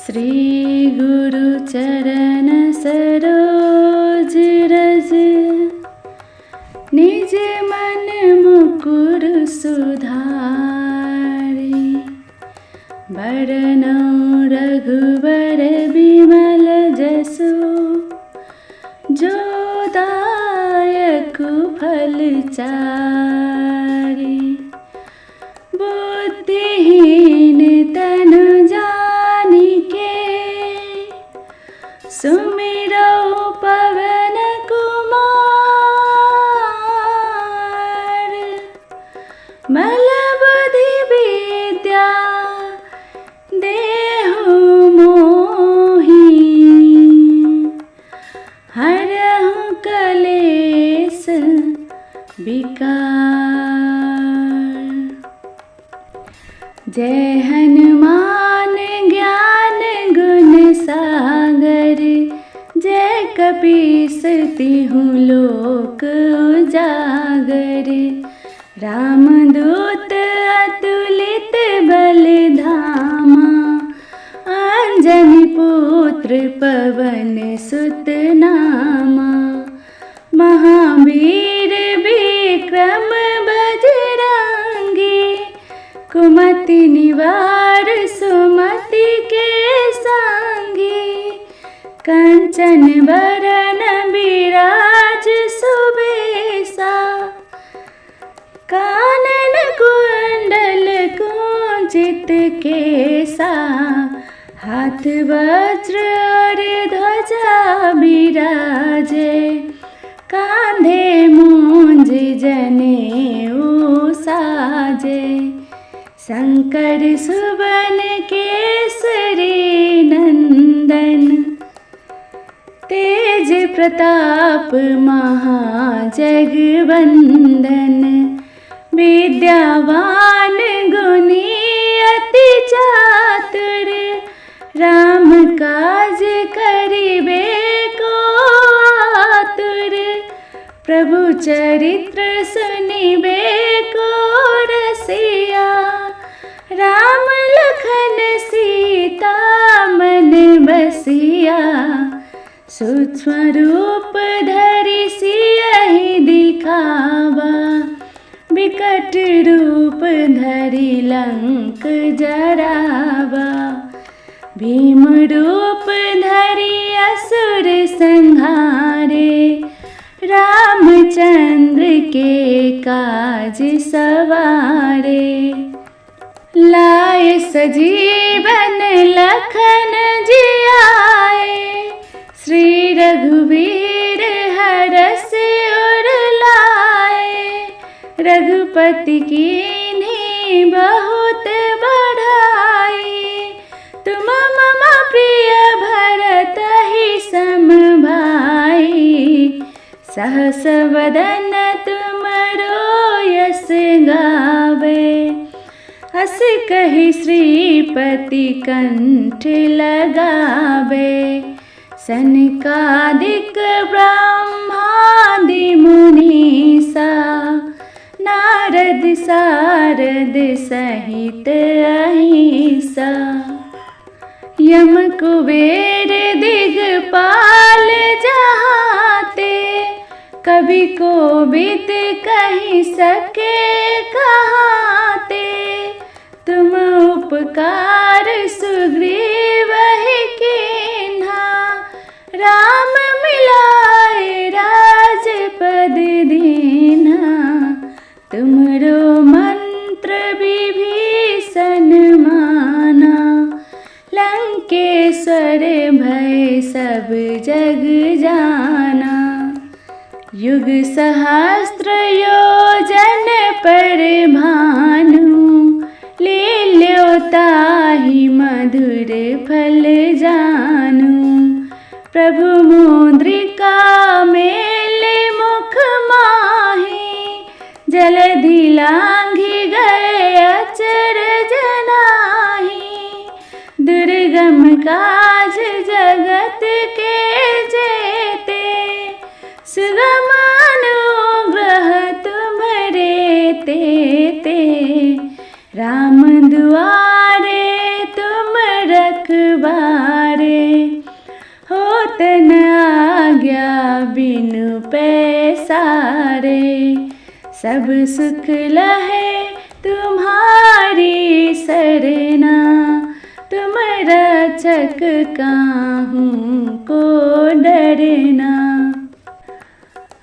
श्री गुरु चरण सरोज रज, निज मन मुकुर सुधारी। बरनउँ रघुबर बिमल जसु, जो दायक फल चारि। बुद्धिहीन तनु जानिके, सुमिरौ पवन कुमार। बल बुद्धि विद्या देहु मोहि, हरहु कलेस विकार। जय हनुमान ज्ञान गुण सागर, जय कपीस तिहु लोक उजागर। रामदूत अतुलित बल धामा, अंजनी पुत्र पवन सुत नामा। महावीर विक्रम बजरंगी, कुमति निवार सुमति के संगी। कंचन बरन विराज सुबेसा, कानन कुंडल कुंचित केसा। हाथ वज्र और ध्वजा बिराजे, कांधे मूंज जनेऊ साजे। शंकर सुवन केसरी नंदन, तेज प्रताप महाजगवंदन। विद्यावान गुणी अति चातुर, राम काज करिबे को आतुर। प्रभु चरित्र सुनिबे को रसिया, राम लखन सीता मन बसिया। सूक्ष्म रूप धरि सियहि दिखावा, विकट रूप धरि लंक जरावा। भीम रूप धरि असुर संहारे, रामचंद्र के काज सवारे। लाए सजीवन लखन जियाए, श्री रघुवीर हरष उर लाए। रघुपति कीन्ही बहुत बढ़ाई, तुम मम प्रिय भरत ही सम भाई। सहस वदन तुमरो यस गावे, हस कहि श्रीपति कंठ लगावे। सनकादिक ब्रह्मादि मुनीसा, नारद सारद सहित अहिसा। यम कुबेर दिगपाल जहाते, कवि कोविद कहि सके कहाते। तुम उपकार सुग्रीवहि कीन्हा, राम मिलाए राजपद दीन्हा। तुमरो मंत्र विभीषण माना, लंकेश्वर भय सब जग जाना। युग सहस्त्र योजन पर भानु, लील्यो ताहि मधुर फल जानू। प्रभु मुद्रिका मेले मुख माहि, जलधि लांघि गए अचरज नाहि। दुर्गम काज जगत के जेते, सुगम अनुग्रह तुम्हरे तेते। राम दुआरे तुम रखवारे, बारे। होत न आज्ञा बिनु पैसारे। सब सुख लहे तुम्हारी सरना। तुम रक्षक काहू को डरना।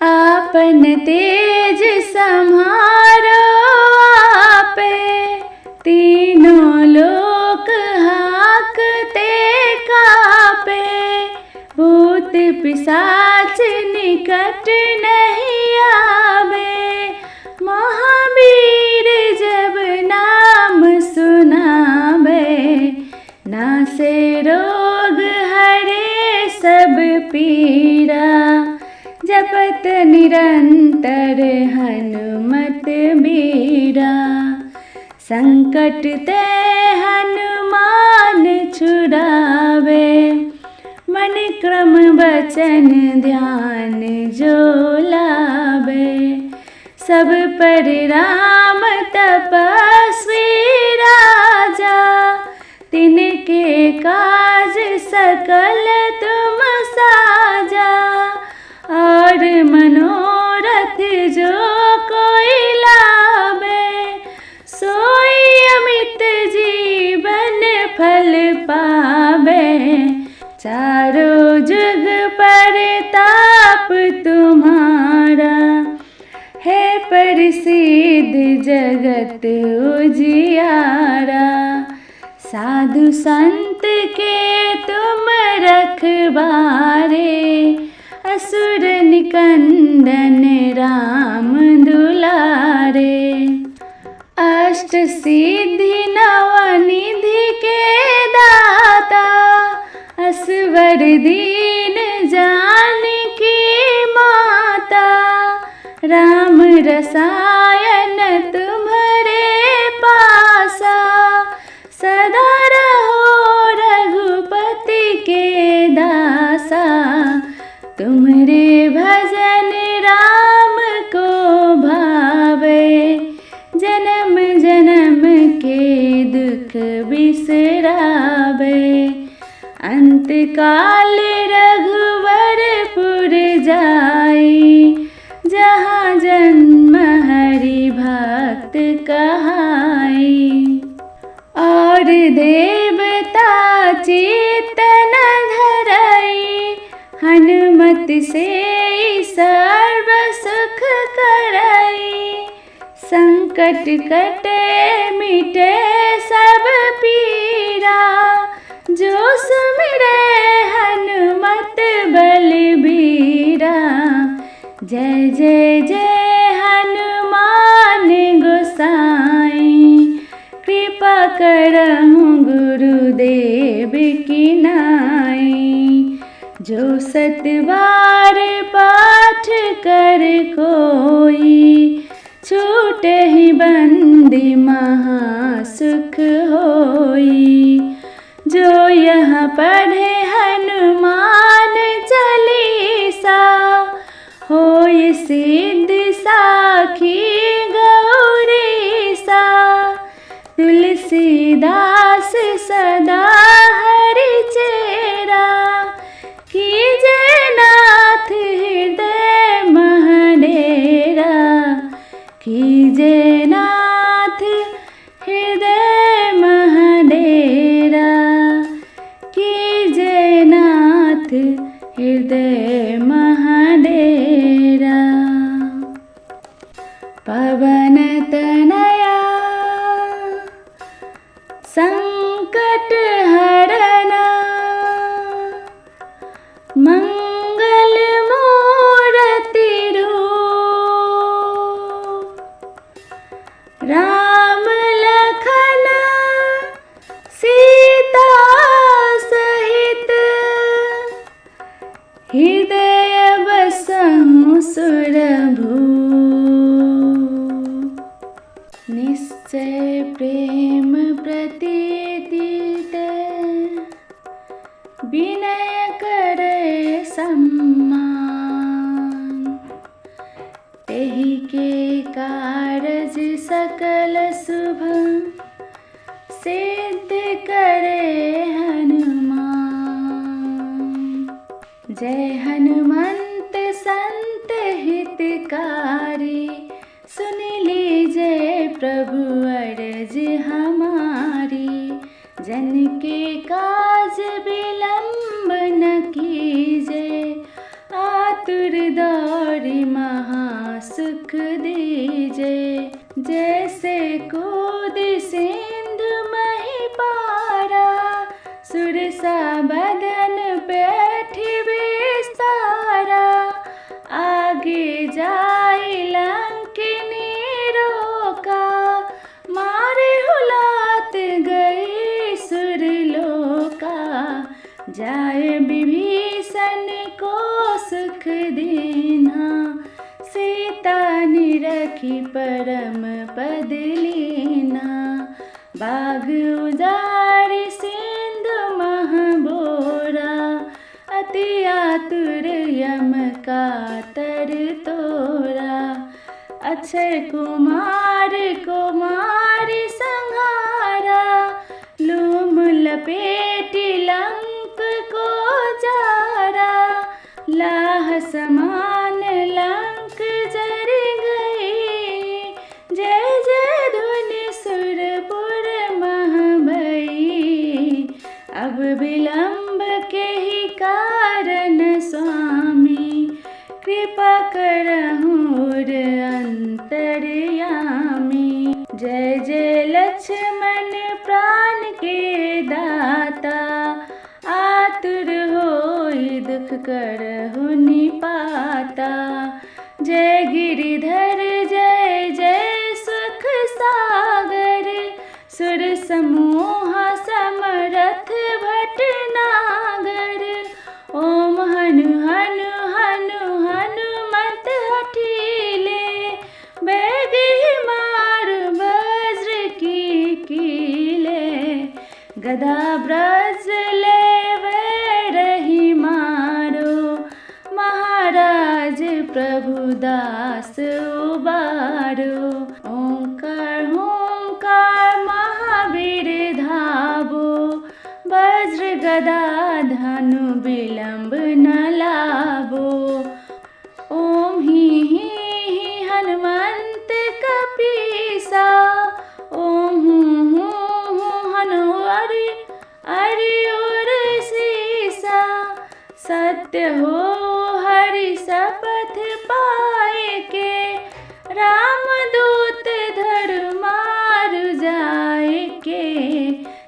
आपन तेज सम्हारो आपे। तीनों लोक हाकते कापे। भूत पिशाच निकट नहीं आवे। महावीर जब नाम सुनावे। नासे रोग हरे सब पीरा। जपत निरंतर हनुमत बीरा। संकट ते हनुमान छुड़ावे। मन क्रम वचन ध्यान जो लावे। सब पर राम तपस्वी राजा। तिनके काज सकल तुम साजा। और मनोरथ जो कोई लावे। सोई अमित जीवन फल पावे। चारों जुग परताप तुम्हारा। है प्रसिद्ध जगत उजियारा। साधु संत के तुम रखवारे। असुर निकंदन राम दुलारे। अष्ट सिद्धि नवनिधि के दाता। असवर दीन जानकी माता। राम रसायन तुम्हारे पासा। सदा रहो रघुपति के दासा। तुम्हारे भजन राम को भावे। जन्म जन्म के दुख बिसरावे। अंत काल रघुवरपुर जाई। जहाँ जन्म हरि भक्त कहाई। और देवता चेतन धरई। हनुमत से सर्व सुख करई। संकट कटे मिटे सब पीरा। जो सुमिरे हनुमत बलबीरा। जय जय जय हनुमान गोसाई। कृपा करहु गुरुदेव की नाई। जो सतबार पाठ कर कोई। छूटे ही बंदी महासुख होई। जो यहाँ पढ़े हनुमान चालीसा। होय सिद्ध साखी गौरीसा। तुलसीदास सदा हरि चेरा। कीजे नाथ हृदय महडेरा। कीजे नाथ हृदय महडेरा। कीजे नाथ हृदय महडेरा। पवन तनया संकट हरना। मंगल मूर्ति रूप। राम लखन सीता सहित। हृदय बसहु सुरभूप। निश्चय प्रेम प्रतीति विनय करे सम्मान। तेहि के कारज सकल शुभ। सिद्ध करे हनुमान। जय हनुमंत संत हितकारी, सुन लीजिए प्रभु अर्ज हमारी। जन के काज विलंब न कीजिए, आतुर दौड़ी महासुख दीजिए। जैसे कूद सिंधु मही पारा, सुरसा बदन पैठ विस्तारा। आगे जाए लंकिनी रोका, मारे हुलात गई सुरलोका। जाए विभीषण को सुख देना, सीता निरखी परम पद लेना। बाग उजारि सिंधु मह बोरा, अति आतुर यम का तर तोरा। अक्षय कुमार कुमारी संहारा, लूम लपेटी लंक को जारा। लाह समान लंक जर गई, जय जय धुनि सुरपुर मह भई। अब विलंब के ही कारण स्वामी, कृपा करहु अंतर्यामी। जय जय लक्ष्मण प्राण के दाता, आतुर होई दुख करहु निपाता। जय गिरिधर जय जय सुख सागर, सुर समूह समरथ भटनागर। ओम हनु हनु हनु हनुमत हठीले, बैगी मारु वज्र की कीले। गदा ब्रज ले रही मारो, महाराज प्रभुदास उबारो। ओंकार ओंकार महावीर धावो, वज्र गदा धनु विलंब न लावो। ओम ही हनुमंत कपीसा, ओम हूँ हनु अरि अरि उर सीसा। सत्य हो हरि शपथ पाए के, रामदूत धर मारु जाए के।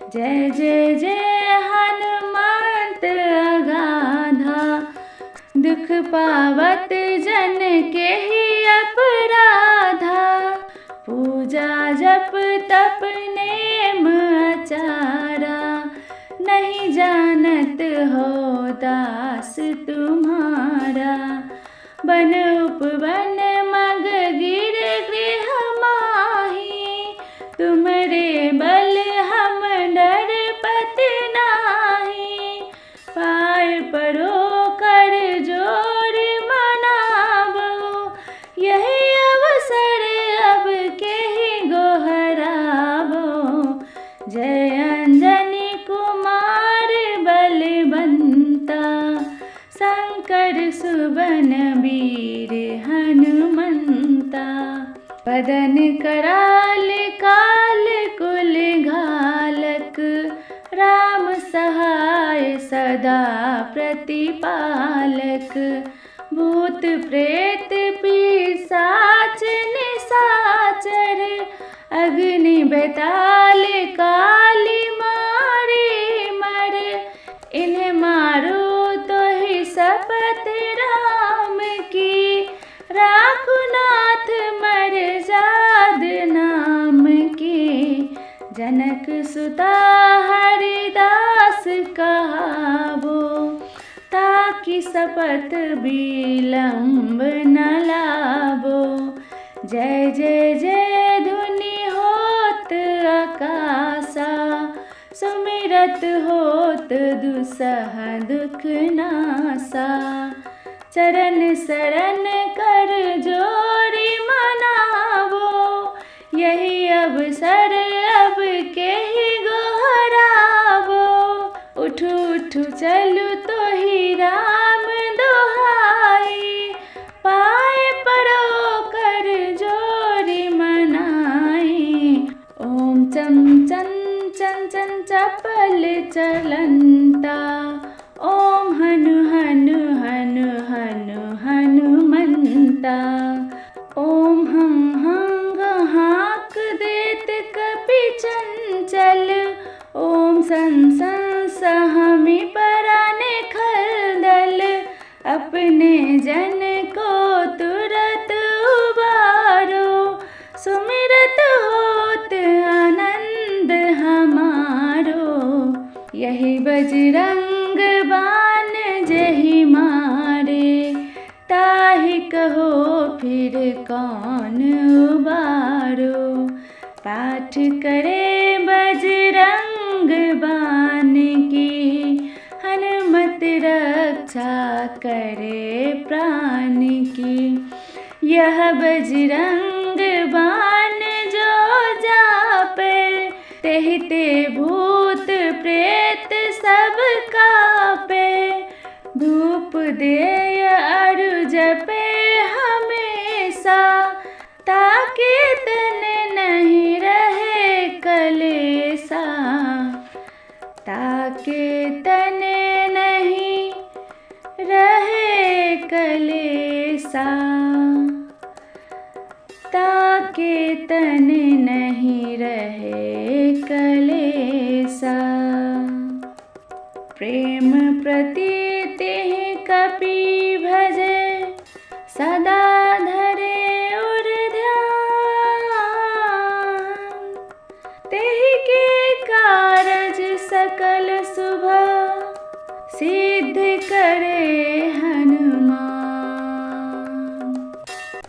जय जय जय हनुमंत अगाधा, दुख पावत जन के ही अपराधा। पूजा जप तप नेम आचारा, नहीं जानत हो दास तुम्हारा। बन उपवन मग गिर गृह माही, तुमरे बल हम डर पति नाही। पाय परो कर जोर मनावो, यही अवसर अब के ही गोहरावो। जय अंजनी कुमार बलवंता, शंकर सुवन वीर हनुमंता। पदन कराल काल कुल घालक, राम सहाय सदा प्रतिपालक। भूत प्रेत पिशाच निशाचर, अग्नि बेताल काली मारी मर। इन्हें मारो तो ही शपथ राम की, राखुनाथ मर्याद नाम की। जनक सुता हरिदास कहावो, ताकि शपथ विलंब न लावो। जय जय जय धुनि होत आकाशा, सुमिरत होत दुसह दुख नासा। चरण शरण कर जोरी मनावो, यही अवसर अब के ही गोहरावो। उठू उठू चलू तो ही राम अपने जन को तुरत उबारो, सुमिरत होत आनंद हमारो। यही बजरंग बाण जहि मारे, ताहि कहो फिर कौन उबारो। पाठ करे बजरंग बाण की, हनुमत रक्षा करे प्राण की। यह बजरंग बाण जो जापे, तेहि ते भूत प्रेत सब कापे। धूप दे अरु जपे हमेशा, ताके तन नहीं रहे कलेसा। ताके तन नहीं रहे कलेसा, ताके तन नहीं रहे कलेसा। प्रेम प्रतीति कपि भजे, सदा धरे उर ध्यान। तेहि के कारज सकल शुभ, सिद्ध करे हनुमान।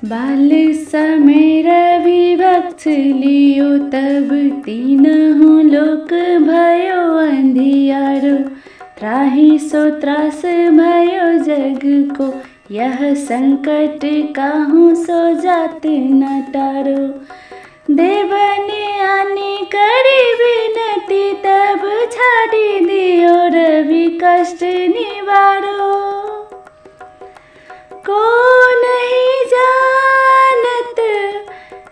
बाल समय रवि वक्ष लियो, तब तीनहुँ लोक भयो अंधियारो। त्राहि सो त्रास भयो जग को, यह संकट काहू सो जात न टारो। देवने आनी करी विनती, तब छाड़ी दियो रवि कष्ट निवारो। को नहीं जानत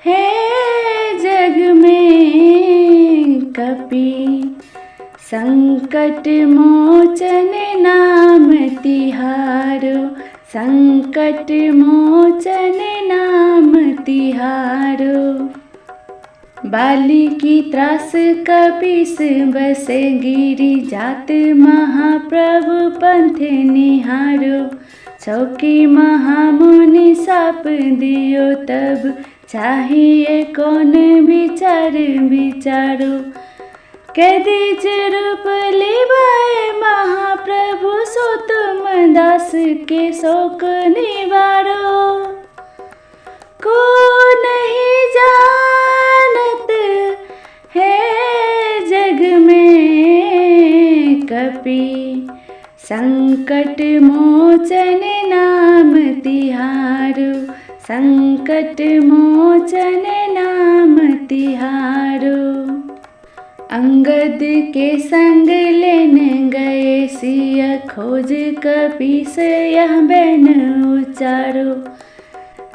है जग में कपि, संकट मोचन नाम तिहारो। संकट मोचन नाम तिहारो। बाली की त्रास कपीस बसे, गिरि जात महाप्रभु पंथ निहारो। चौकी महामुनि साप दियो, तब चाहिए कौन विचार विचारो। कैदिज रूप लिवाए महाप्रभु, सो तुम दास के शोक निवारो। को नहीं जानत है जग में कपि, संकट मोचन नाम तिहारो। संकट मोचन नाम तिहारो। अंगद के संग लेन गए, सिया खोज कपीस यह बैन उचारो।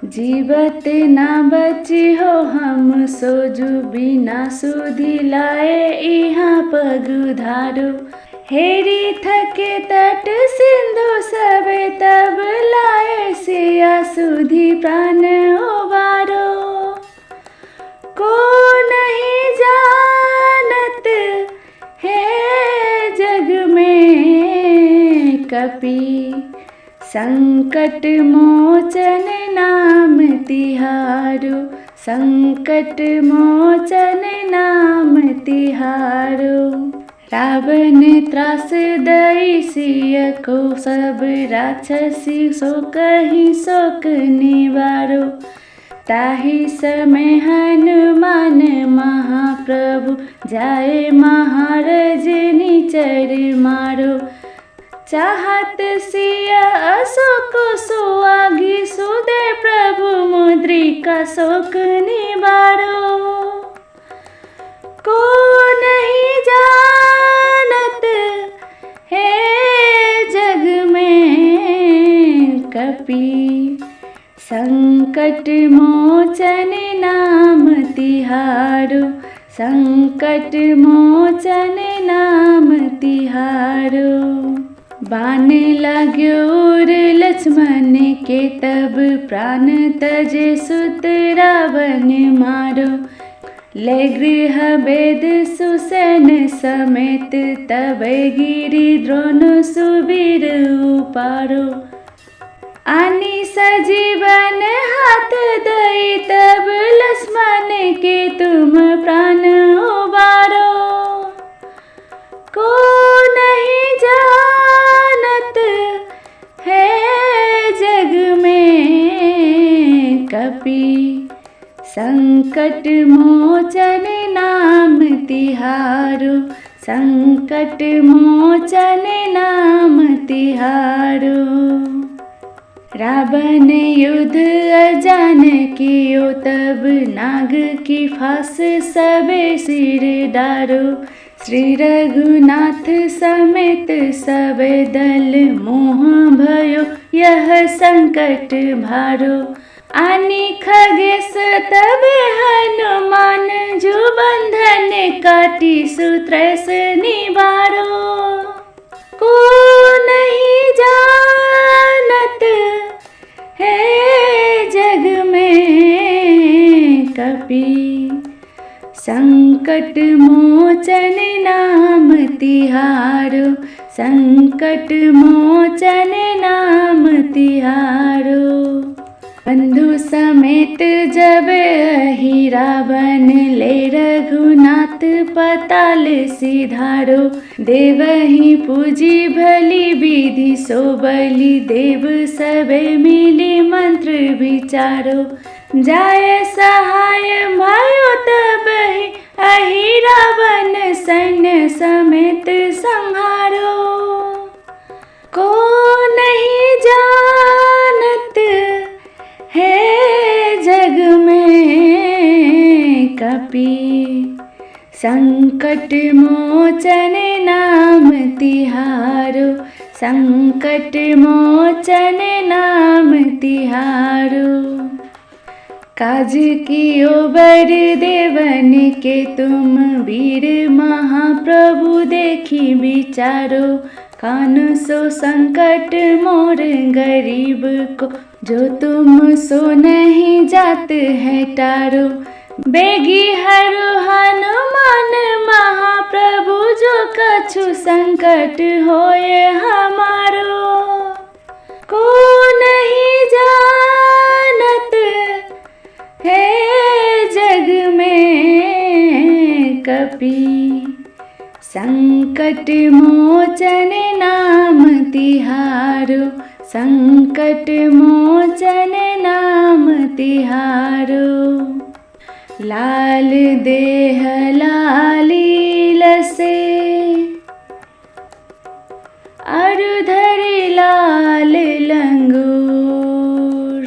जीवत ना बची हो हम सोजु, बिना सुधि लाए इहाँ पग उधारो। हेरी थके तट सिंधु सबे, तब लाए सिया सुधि प्राण उबारो। को नहीं जानत है जग में कपि, संकट मोचन नाम तिहारो। संकट मोचन नाम तिहारो। रावण त्रास दई सिय को, सब राक्षसी सो कहीं शोक निवारो। ताहि समय हनुमान महाप्रभु, जाए महाराज निचर मारो। चाहत सिया अशोक सुआगी, सुदे प्रभु मुद्रिका शोक निवारो। को नहीं जानत है जग में कपि, संकट मोचन नाम तिहारो। संकट मोचन नाम तिहारो। बाण लाग्यो उर लक्ष्मण के, तब प्राण तजे सुत रावण मारो। ले गृह वेद सुसेन समेत, तब गिरि द्रोण सुबीर उपारो। आनी सजीवन हाथ दई तब लक्ष्मण के तुम प्राण उबारो। को नहीं जानत है जग में कपि संकट मोचन नाम तिहारो। संकट मोचन नाम तिहारो। रावण युद्ध अजान कियो तब नाग की फांस सबे सिर डारो। श्री रघुनाथ समेत सब दल मोह भयो यह संकट भारो। आनी खगेश तब हनुमान जो बंधन काटी सूत्र से निवारो। को नहीं जानत है जग में कपि संकट मोचन नाम तिहारो। संकट मोचन नाम तिहारो। बंधु समेत जब ही रावण ले रघुनाथ पताल सिधारो। देवहि पूजी भली विधि सो बलि देव सबे मिली मंत्र विचारो। जाय सहाय भयो तब ही अहि रावण सैन्य समेत संहारो। को नहीं जानत है जग में कपि संकट मोचन नाम तिहारो। संकट मोचन नाम तिहारो। काज कियो बर देवन के तुम वीर महाप्रभु देखी विचारो। कान सो संकट मोर गरीब को जो तुम सो नहीं जात है टारो। बेगी हरु हनुमान महाप्रभु जो कछु संकट होए हमारो। को नहीं जानत है जग में कपि संकट मोचन नाम तिहारो। संकट मोचन नाम तिहारो। लाल देह लाली लसे अरु धरि लाल लंगूर।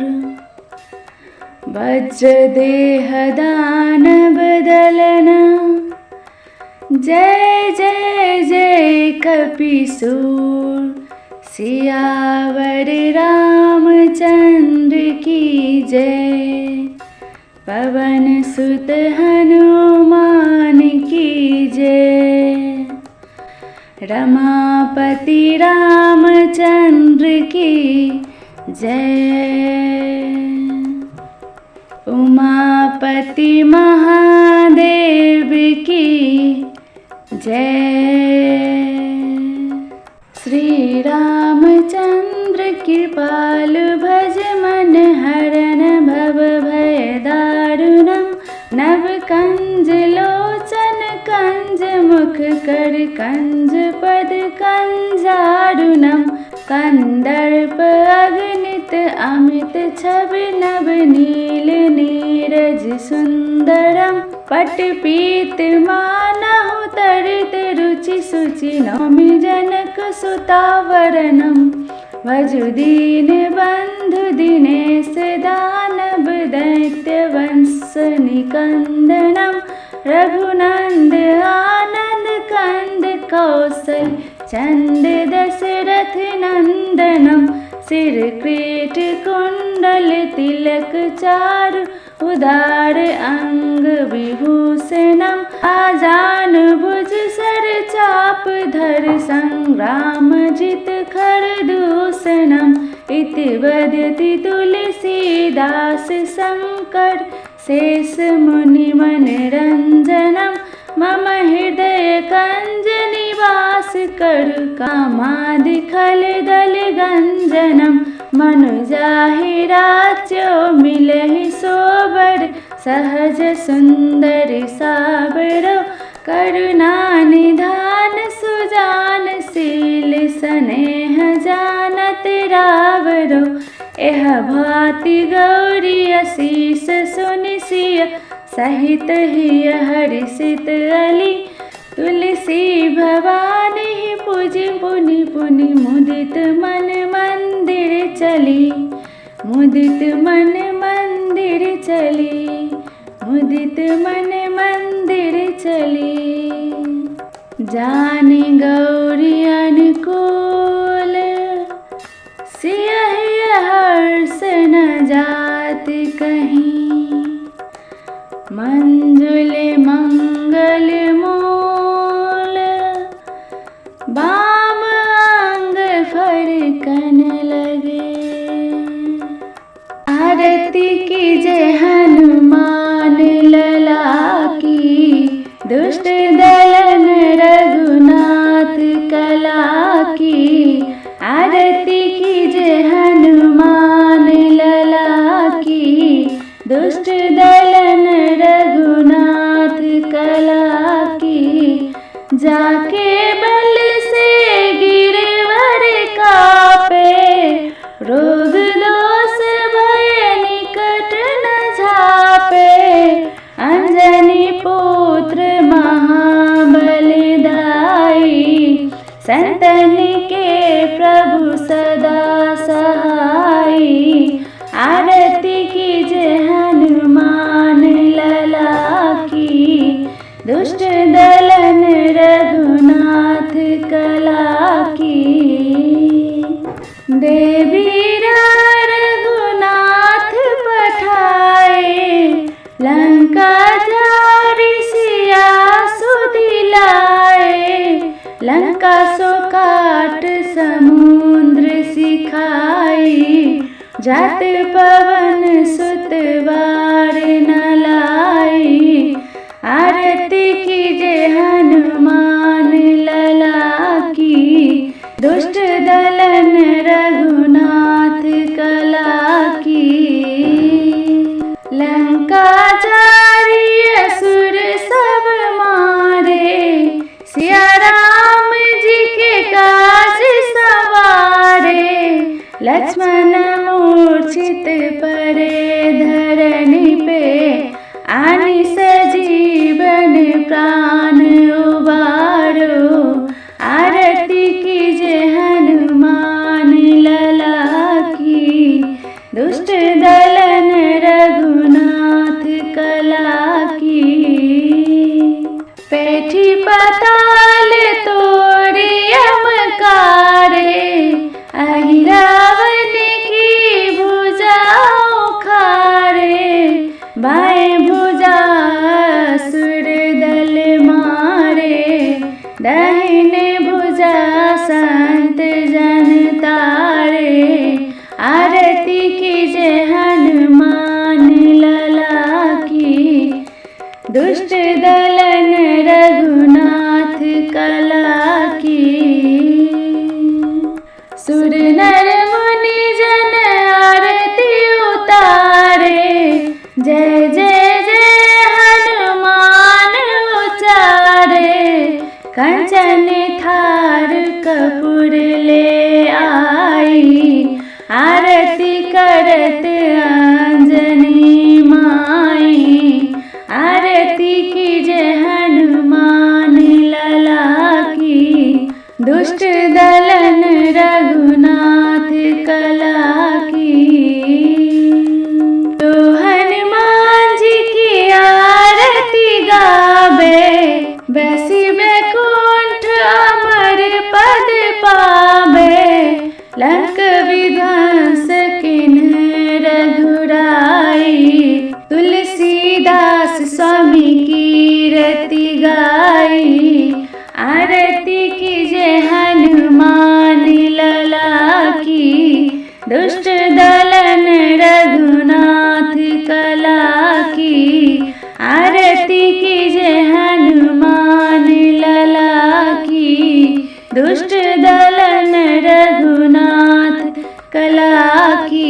वज्र देह दानव दलना जय जय जय कपिसूर। सियावर रामचंद्र की जय। पवन सुत हनुमान की जय। रमापति रामचंद्र की जय। उमापति महादेव की जय। श्री रामचंद्र कृपाल भज मन हरन भव भय दारुणम। नव कंज लोचन कंज मुख कर कंज पद कंजारुणम। कंदर्प अगणित अमित छवि नव नील नीरज सुंदरम। पट पीत मानहु तरित रुचि सुचि नौमि जनक सुतावरनम। भजु दीन बंधु दिनेश दानव दैत्य वंश निकंदनम। रघुनंद आनंद कंद कौशल चंद दशरथ नंदनम। सिर क्रीट कुंडल तिलक चारु उदार अंग विभूषणम। आजान भुज सर चाप धर संग्राम जित खर दूषणम। इति वदति तुलसीदास शंकर शेष मुनि मनरंजनम। मम हृदय कंज निवास करु कामादि खल दल गंजनम। मनु जाहि राज्यो मिलहि सोबर, सहज सुंदर साबरो, करुणा निधान सुजान शील, स्नेह जानत रावरो। एह भांति गौरी असीस सुनि सिय, सहित हिय हर्षित अली। तुलसी भवानी पूजि पुनि पुनि, मुदित मन मंदिर चली। मुदित मन मंदिर चली, मुदित मन मंदिर चली। जानि गौरी अनुकूल, सियहि हर्ष न जात कहीं। मंजुल मंगल मूल, बाम अंग फरकन लगे। आरती कीजय हनुमान लला की, दुष्ट दलन रघुनाथ कला की। आरती कीजय हनुमान लला की, दुष्ट दलन रघुनाथ कला की। जाके बल से गिरवर कापे, रोग दोष भय निकट न झापे। अंजनी पुत्र महाबलदाई, संतन के प्रभु सदा सहाई। आरती कीजय हनुमान लला की, दुष्ट दलन रघुनाथ कला की। देवी रघुनाथ पठाए, लंका जारि सिया सुदिलाए। लंका सो काट समुद्र सिखाई, जात पवन सुत बार न लाई। आरती कीजय हनुमान लला की, दुष्ट दलन रघुनाथ कला की। लंका जारि असुर सब मारे, सिया राम जी के काज सवारे। लक्ष्मण मूर्छित पड़े धरनी पे, आनि सजीवन प्राण उबारो। आरती कीजय हनुमान लला की, दुष्ट दलन रघुनाथ कला की। पैठी पाताल तोड़ी यमकारे, अहि रावण की भुजा उखाड़े। बाएं भुजा असुर दल मारे, दाहिने भुजा संत जन तारे। आरती कीजय हनुमान लला की, दुष्ट दलन रघुनाथ कला की। सुर नर मुनि जन आरती उतारे, जय जय जय हनुमान उचारे। कंचन थार कपूर ले आई, आरती करत अंजनी माई। आरती कीजय हनुमान लला की, दुष्ट दलन रघुनाथ कला की। तो हनुमान जी की आरती गावे, बैसी बैकुंठ अमर पद पावे। लंक विध्वंस किन्ह रघुराई, तुलसीदास स्वामी कीरति गाई। आरती कीजय हनुमान लला की, दुष्ट दलन रघुनाथ कला की। आरती कीजय हनुमान लला की, दुष्ट दलन रघुनाथ कला की